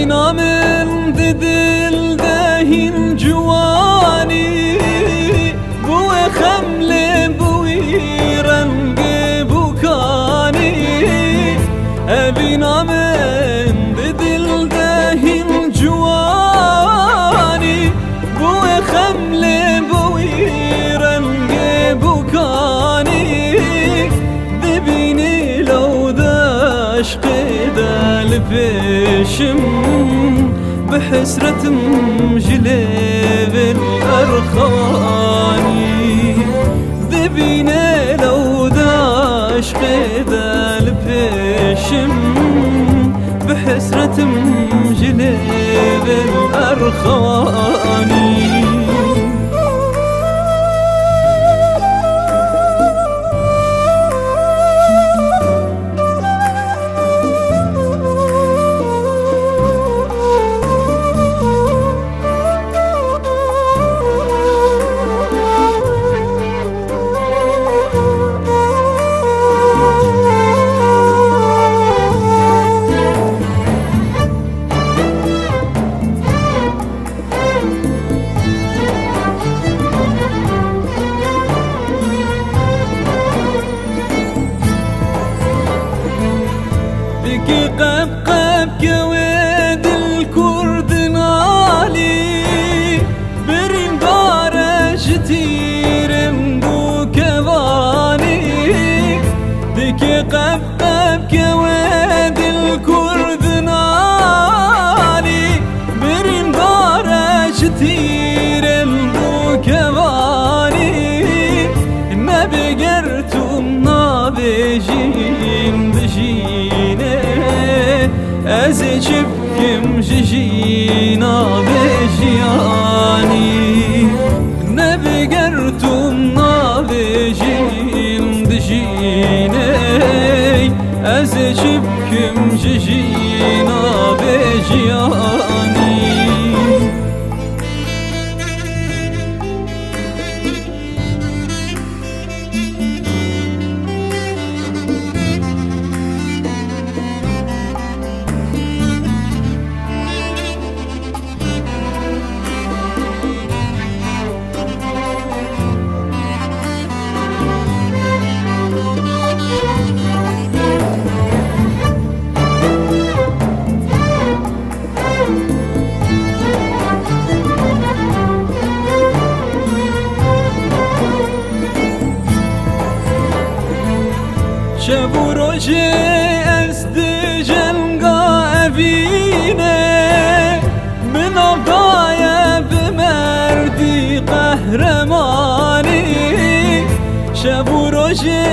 بينا من دل دهين جواني بوي خمل بوي رنگ بوكاني بينا من دل دهين جواني بوي خمل بوي رنگ بوكاني دبيني لو داشق دال بيشم بحسرة مجلب الأرخاني دبيني لو داشق دال بيشم بحسرة مجلب الأرخاني دقي قب قويد الكرد نالي برين بارش تيرم بو كواني دقي قب قويد الكرد نالي برين بارش تيرم بو كواني نبي قرتم نابجين بجيني ازي شبكم جينا بجياني نبي قرتم نابجين بجيني ازي شبكم جينا بجياني شب و روژه از دجنگا ابینه من آبای بمردی قهرمانی شب و روژه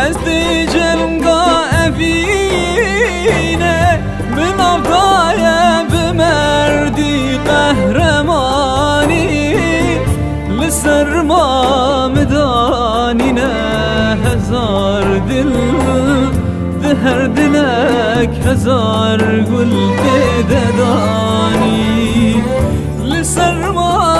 از دجنگا ابینه من آبای بمردی قهرمانی لسر ما مدانینه هزار دل دهر دلك هزار قلت دداني لسر ما